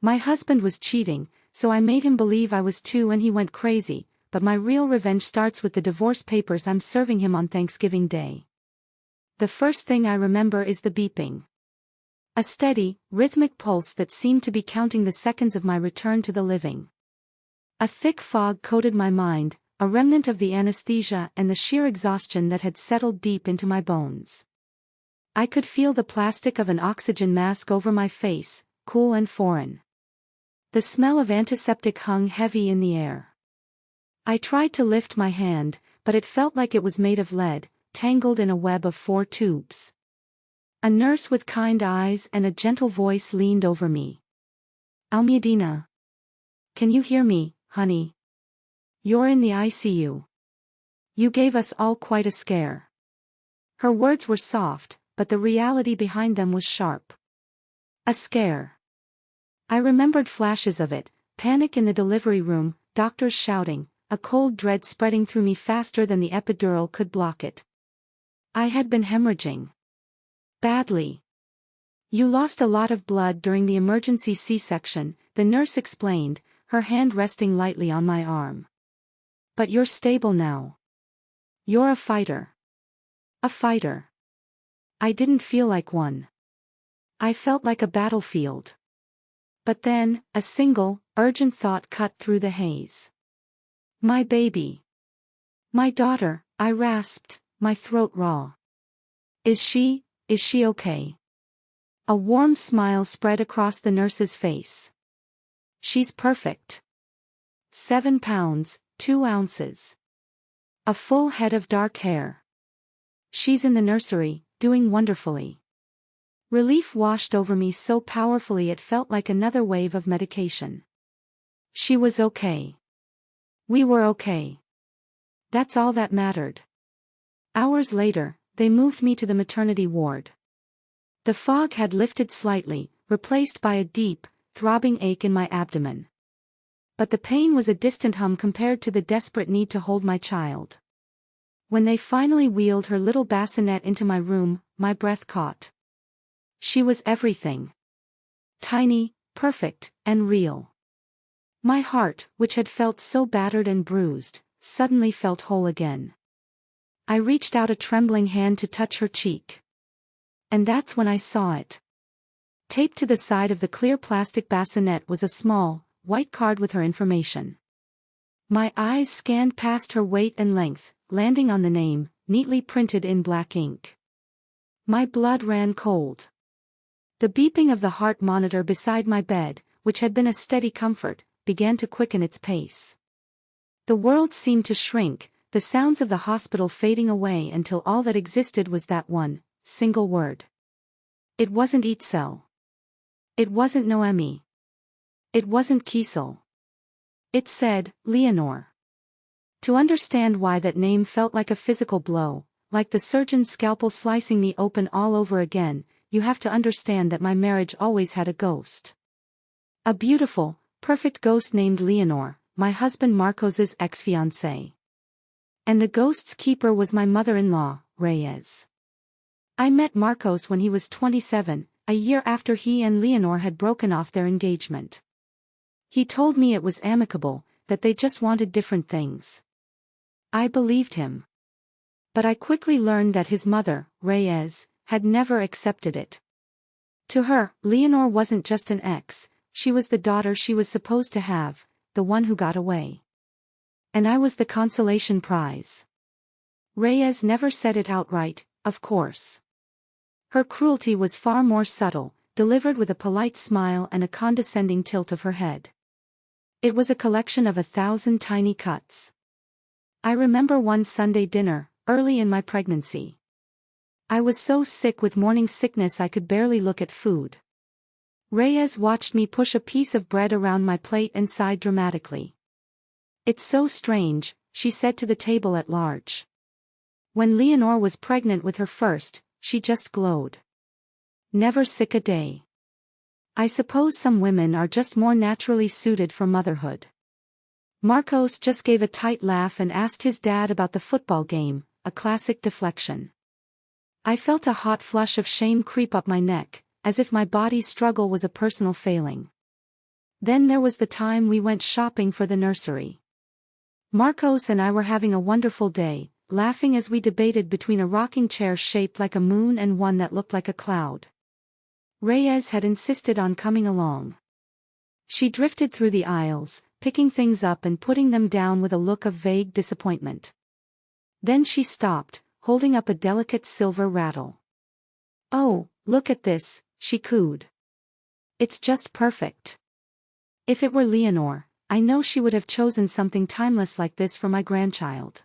My husband was cheating, so I made him believe I was too and he went crazy, but my real revenge starts with the divorce papers I'm serving him on Thanksgiving Day. The first thing I remember is the beeping. A steady, rhythmic pulse that seemed to be counting the seconds of my return to the living. A thick fog coated my mind, a remnant of the anesthesia and the sheer exhaustion that had settled deep into my bones. I could feel the plastic of an oxygen mask over my face, cool and foreign. The smell of antiseptic hung heavy in the air. I tried to lift my hand, but it felt like it was made of lead, tangled in a web of 4 tubes. A nurse with kind eyes and a gentle voice leaned over me. "Almudena. Can you hear me, honey? You're in the ICU. You gave us all quite a scare." Her words were soft, but the reality behind them was sharp. A scare. I remembered flashes of it, panic in the delivery room, doctors shouting, a cold dread spreading through me faster than the epidural could block it. I had been hemorrhaging. Badly. "You lost a lot of blood during the emergency C-section," the nurse explained, her hand resting lightly on my arm. "But you're stable now. You're a fighter." A fighter. I didn't feel like one. I felt like a battlefield. But then, a single, urgent thought cut through the haze. My baby. My daughter, I rasped, my throat raw. Is she okay?" A warm smile spread across the nurse's face. "She's perfect. 7 pounds, 2 ounces. A full head of dark hair. She's in the nursery, doing wonderfully." Relief washed over me so powerfully it felt like another wave of medication. She was okay. We were okay. That's all that mattered. Hours later, they moved me to the maternity ward. The fog had lifted slightly, replaced by a deep, throbbing ache in my abdomen. But the pain was a distant hum compared to the desperate need to hold my child. When they finally wheeled her little bassinet into my room, my breath caught. She was everything. Tiny, perfect, and real. My heart, which had felt so battered and bruised, suddenly felt whole again. I reached out a trembling hand to touch her cheek. And that's when I saw it. Taped to the side of the clear plastic bassinet was a small, white card with her information. My eyes scanned past her weight and length, landing on the name, neatly printed in black ink. My blood ran cold. The beeping of the heart monitor beside my bed, which had been a steady comfort, began to quicken its pace. The world seemed to shrink, the sounds of the hospital fading away until all that existed was that one, single word. It wasn't Itzel. It wasn't Noemi. It wasn't Kiesel. It said, Leonore. To understand why that name felt like a physical blow, like the surgeon's scalpel slicing me open all over again, you have to understand that my marriage always had a ghost. A beautiful, perfect ghost named Leonore, my husband Marcos's ex-fiancée. And the ghost's keeper was my mother-in-law, Reyes. I met Marcos when he was 27, a year after he and Leonore had broken off their engagement. He told me it was amicable, that they just wanted different things. I believed him. But I quickly learned that his mother, Reyes, had never accepted it. To her, Leonore wasn't just an ex, she was the daughter she was supposed to have, the one who got away. And I was the consolation prize. Reyes never said it outright, of course. Her cruelty was far more subtle, delivered with a polite smile and a condescending tilt of her head. It was a collection of 1,000 tiny cuts. I remember one Sunday dinner, early in my pregnancy. I was so sick with morning sickness I could barely look at food. Reyes watched me push a piece of bread around my plate and sighed dramatically. "It's so strange," she said to the table at large. When Leonore was pregnant with her first, she just glowed. Never sick a day. I suppose some women are just more naturally suited for motherhood. Marcos just gave a tight laugh and asked his dad about the football game, a classic deflection. I felt a hot flush of shame creep up my neck, as if my body's struggle was a personal failing. Then there was the time we went shopping for the nursery. Marcos and I were having a wonderful day, laughing as we debated between a rocking chair shaped like a moon and one that looked like a cloud. Reyes had insisted on coming along. She drifted through the aisles, picking things up and putting them down with a look of vague disappointment. Then she stopped, holding up a delicate silver rattle. "Oh, look at this," she cooed. "It's just perfect. If it were Leonor, I know she would have chosen something timeless like this for my grandchild."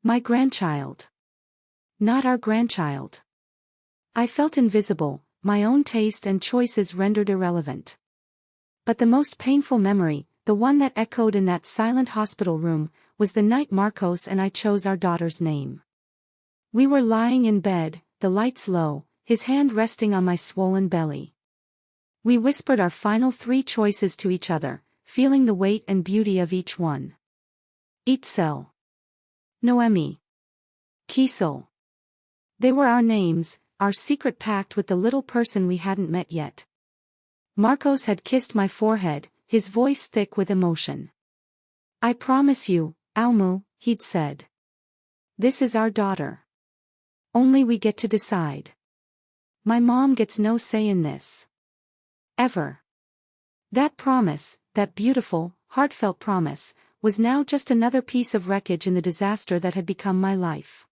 My grandchild. Not our grandchild. I felt invisible, my own taste and choices rendered irrelevant. But the most painful memory, the one that echoed in that silent hospital room, was the night Marcos and I chose our daughter's name. We were lying in bed, the lights low, his hand resting on my swollen belly. We whispered our final 3 choices to each other, feeling the weight and beauty of each one. Itzel. Noemi. Kiesel. They were our names, our secret pact with the little person we hadn't met yet. Marcos had kissed my forehead, his voice thick with emotion. "I promise you, Almu," he'd said. "This is our daughter. Only we get to decide. My mom gets no say in this. Ever." That promise, that beautiful, heartfelt promise, was now just another piece of wreckage in the disaster that had become my life.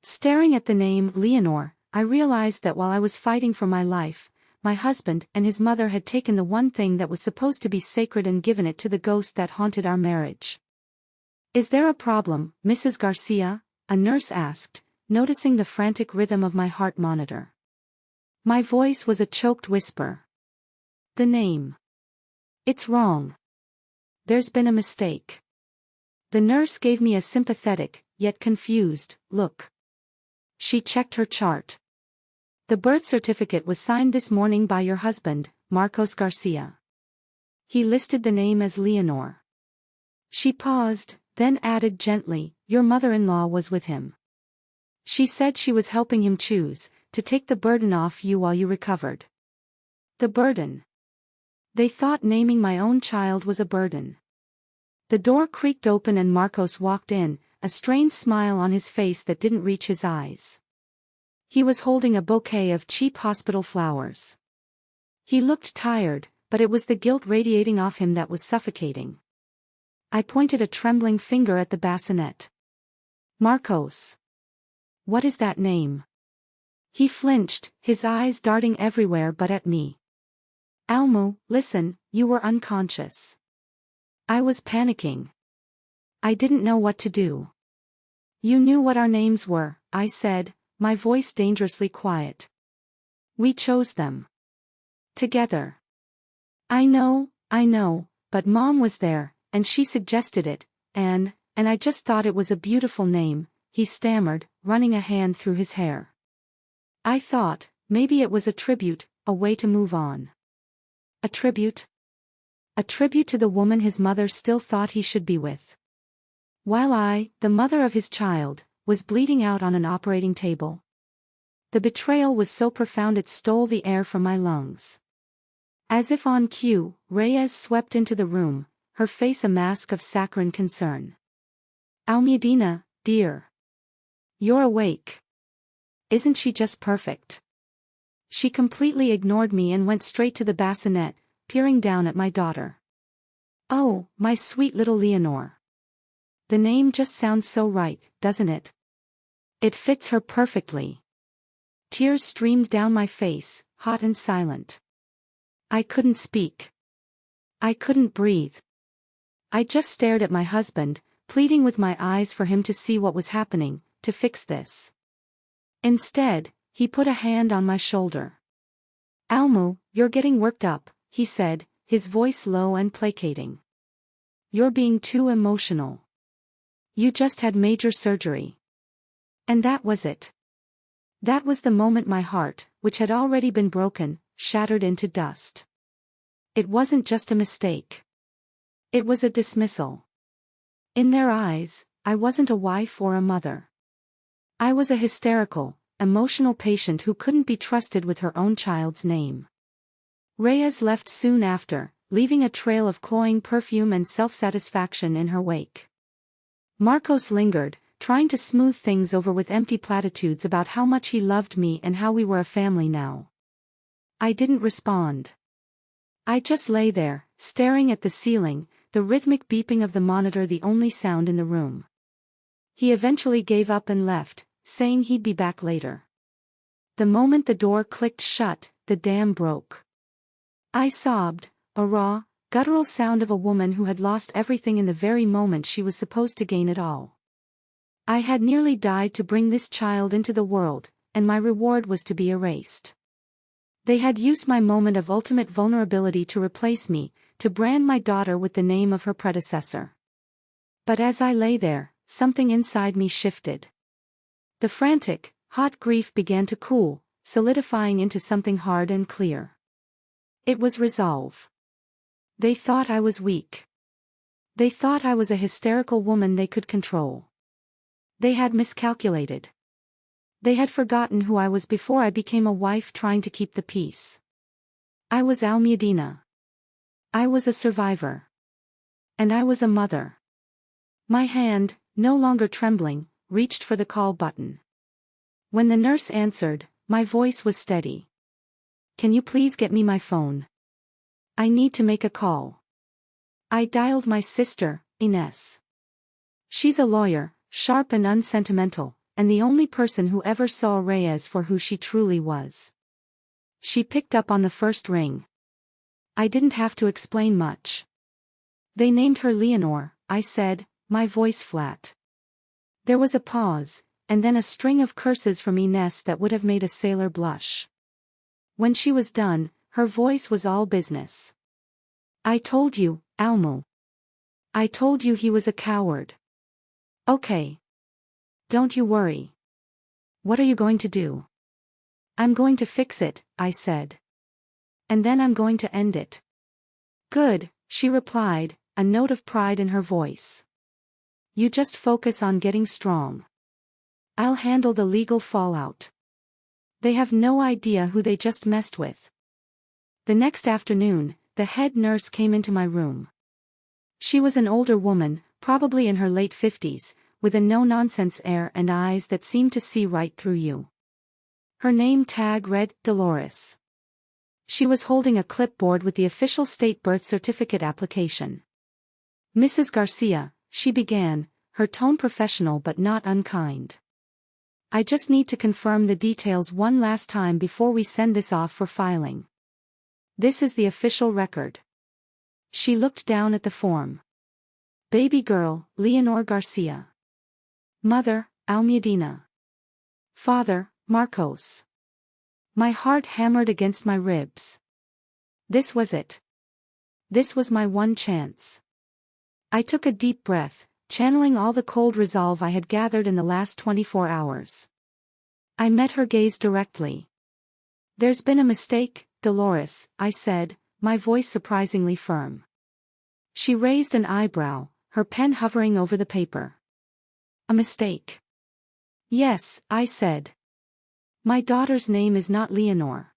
Staring at the name Leonor, I realized that while I was fighting for my life, my husband and his mother had taken the one thing that was supposed to be sacred and given it to the ghost that haunted our marriage. "Is there a problem, Mrs. Garcia?" a nurse asked, noticing the frantic rhythm of my heart monitor. My voice was a choked whisper. "The name. It's wrong. There's been a mistake." The nurse gave me a sympathetic, yet confused, look. She checked her chart. "The birth certificate was signed this morning by your husband, Marcos Garcia. He listed the name as Leonor." She paused, then added gently, "Your mother-in-law was with him. She said she was helping him choose, to take the burden off you while you recovered." The burden. They thought naming my own child was a burden. The door creaked open and Marcos walked in, a strained smile on his face that didn't reach his eyes. He was holding a bouquet of cheap hospital flowers. He looked tired, but it was the guilt radiating off him that was suffocating. I pointed a trembling finger at the bassinet. "Marcos. What is that name?" He flinched, his eyes darting everywhere but at me. "Almu, listen, you were unconscious." I was panicking. I didn't know what to do. "You knew what our names were," I said, my voice dangerously quiet. "We chose them. Together." I know, but Mom was there, and she suggested it, and I just thought it was a beautiful name," he stammered, running a hand through his hair. I thought, maybe it was a tribute, a way to move on. A tribute? A tribute to the woman his mother still thought he should be with. While I, the mother of his child, was bleeding out on an operating table. The betrayal was so profound it stole the air from my lungs. As if on cue, Reyes swept into the room, her face a mask of saccharine concern. "Almudena, dear. You're awake. Isn't she just perfect?" She completely ignored me and went straight to the bassinet, peering down at my daughter. "Oh, my sweet little Leonor. The name just sounds so right, doesn't it? It fits her perfectly." Tears streamed down my face, hot and silent. I couldn't speak. I couldn't breathe. I just stared at my husband, pleading with my eyes for him to see what was happening, to fix this. Instead, he put a hand on my shoulder. "Almu, you're getting worked up," he said, his voice low and placating. "You're being too emotional. You just had major surgery." And that was it. That was the moment my heart, which had already been broken, shattered into dust. It wasn't just a mistake. It was a dismissal. In their eyes, I wasn't a wife or a mother. I was a hysterical, emotional patient who couldn't be trusted with her own child's name. Reyes left soon after, leaving a trail of cloying perfume and self-satisfaction in her wake. Marcos lingered, trying to smooth things over with empty platitudes about how much he loved me and how we were a family now. I didn't respond. I just lay there, staring at the ceiling, the rhythmic beeping of the monitor the only sound in the room. He eventually gave up and left, saying he'd be back later. The moment the door clicked shut, the dam broke. I sobbed, a raw, guttural sound of a woman who had lost everything in the very moment she was supposed to gain it all. I had nearly died to bring this child into the world, and my reward was to be erased. They had used my moment of ultimate vulnerability to replace me, to brand my daughter with the name of her predecessor. But as I lay there, something inside me shifted. The frantic, hot grief began to cool, solidifying into something hard and clear. It was resolve. They thought I was weak. They thought I was a hysterical woman they could control. They had miscalculated. They had forgotten who I was before I became a wife trying to keep the peace. I was Almudena. I was a survivor. And I was a mother. My hand, no longer trembling, reached for the call button. When the nurse answered, my voice was steady. "Can you please get me my phone? I need to make a call." I dialed my sister, Ines. She's a lawyer, sharp and unsentimental, and the only person who ever saw Reyes for who she truly was. She picked up on the first ring. I didn't have to explain much. "They named her Leonor," I said, my voice flat. There was a pause, and then a string of curses from Ines that would have made a sailor blush. When she was done, her voice was all business. "I told you, Almu. I told you he was a coward. Okay. Don't you worry. What are you going to do?" "I'm going to fix it," I said. "And then I'm going to end it." "Good," she replied, a note of pride in her voice. "You just focus on getting strong. I'll handle the legal fallout. They have no idea who they just messed with." The next afternoon, the head nurse came into my room. She was an older woman, probably in her late 50s, with a no-nonsense air and eyes that seemed to see right through you. Her name tag read Dolores. She was holding a clipboard with the official state birth certificate application. "Mrs. Garcia," she began, her tone professional but not unkind. "I just need to confirm the details one last time before we send this off for filing. This is the official record." She looked down at the form. "Baby girl, Leonor Garcia. Mother, Almudena. Father, Marcos." My heart hammered against my ribs. This was it. This was my one chance. I took a deep breath, channeling all the cold resolve I had gathered in the last 24 hours. I met her gaze directly. "There's been a mistake, Dolores," I said, my voice surprisingly firm. She raised an eyebrow, her pen hovering over the paper. "A mistake?" "Yes," I said. "My daughter's name is not Leonor.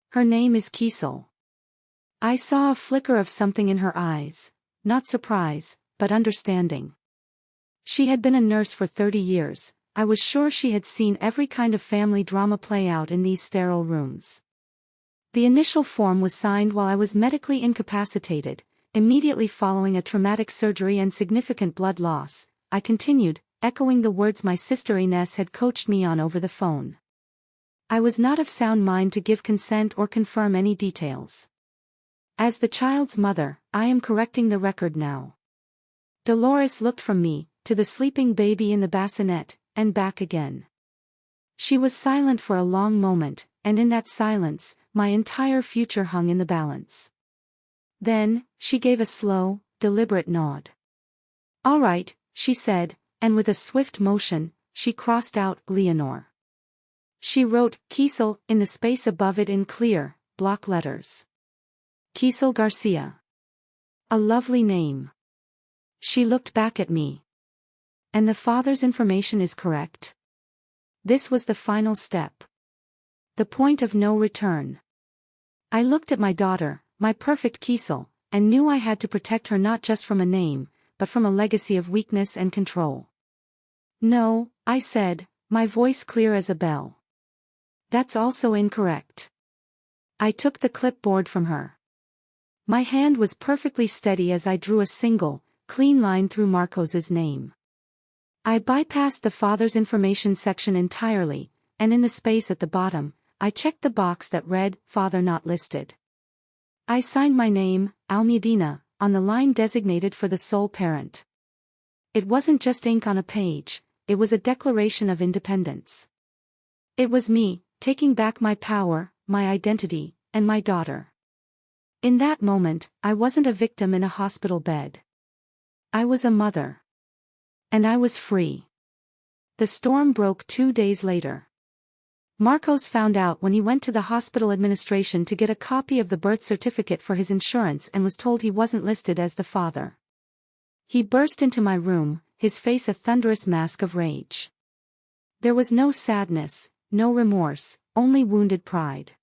Her name is Kiesel." I saw a flicker of something in her eyes, not surprise, but understanding. She had been a nurse for 30 years, I was sure she had seen every kind of family drama play out in these sterile rooms. The initial form was signed while I was medically incapacitated, immediately following a traumatic surgery and significant blood loss. I continued, echoing the words my sister Ines had coached me on over the phone. I was not of sound mind to give consent or confirm any details. As the child's mother, I am correcting the record now. Dolores looked from me, to the sleeping baby in the bassinet, and back again. She was silent for a long moment, and in that silence, my entire future hung in the balance. Then, she gave a slow, deliberate nod. "All right," she said, and with a swift motion, she crossed out Leonor. She wrote Kiesel in the space above it in clear, block letters. Kiesel Garcia. A lovely name. She looked back at me. "And the father's information is correct?" This was the final step. The point of no return. I looked at my daughter, my perfect Kiesel, and knew I had to protect her not just from a name, but from a legacy of weakness and control. "No," I said, my voice clear as a bell. "That's also incorrect." I took the clipboard from her. My hand was perfectly steady as I drew a single, clean line through Marcos's name. I bypassed the father's information section entirely, and in the space at the bottom, I checked the box that read, "Father not listed." I signed my name, Almudena, on the line designated for the sole parent. It wasn't just ink on a page, it was a declaration of independence. It was me, taking back my power, my identity, and my daughter. In that moment, I wasn't a victim in a hospital bed. I was a mother. And I was free. The storm broke 2 days later. Marcos found out when he went to the hospital administration to get a copy of the birth certificate for his insurance and was told he wasn't listed as the father. He burst into my room, his face a thunderous mask of rage. There was no sadness, no remorse, only wounded pride.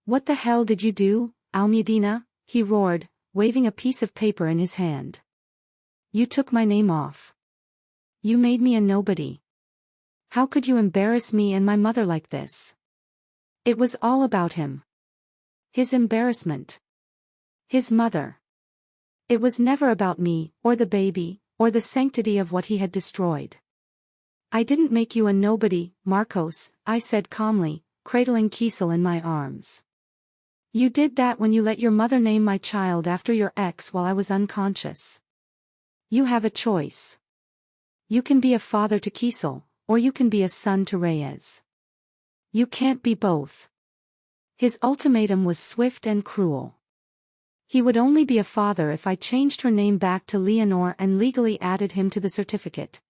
"What the hell did you do, Almudena?" he roared, waving a piece of paper in his hand. "You took my name off. You made me a nobody. How could you embarrass me and my mother like this?" It was all about him. His embarrassment. His mother. It was never about me, or the baby, or the sanctity of what he had destroyed. "I didn't make you a nobody, Marcos," I said calmly, cradling Kiesel in my arms. "You did that when you let your mother name my child after your ex while I was unconscious. You have a choice. You can be a father to Kiesel, or you can be a son to Reyes. You can't be both." His ultimatum was swift and cruel. He would only be a father if I changed her name back to Leonor and legally added him to the certificate.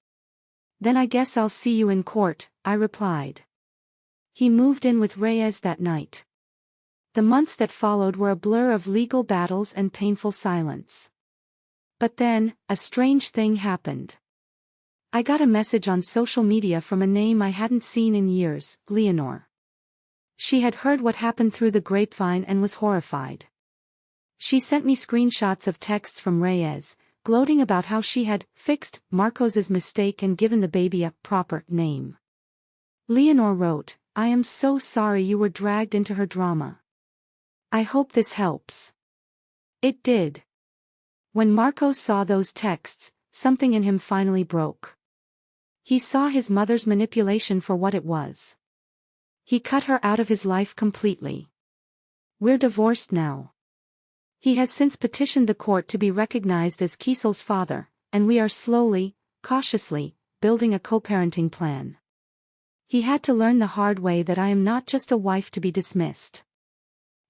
"Then I guess I'll see you in court," I replied. He moved in with Reyes that night. The months that followed were a blur of legal battles and painful silence. But then, a strange thing happened. I got a message on social media from a name I hadn't seen in years, Leonor. She had heard what happened through the grapevine and was horrified. She sent me screenshots of texts from Reyes, gloating about how she had fixed Marcos's mistake and given the baby a proper name. Leonor wrote, "I am so sorry you were dragged into her drama. I hope this helps." It did. When Marcos saw those texts, something in him finally broke. He saw his mother's manipulation for what it was. He cut her out of his life completely. "We're divorced now. He has since petitioned the court to be recognized as Kiesel's father, and we are slowly, cautiously, building a co-parenting plan. He had to learn the hard way that I am not just a wife to be dismissed.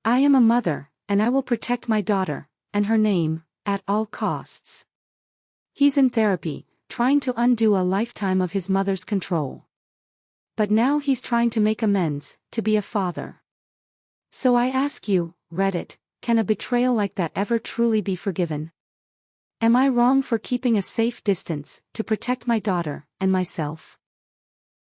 I am a mother, and I will protect my daughter, and her name, at all costs." He's in therapy, trying to undo a lifetime of his mother's control. But now he's trying to make amends, to be a father. So I ask you, Reddit, can a betrayal like that ever truly be forgiven? Am I wrong for keeping a safe distance, to protect my daughter, and myself?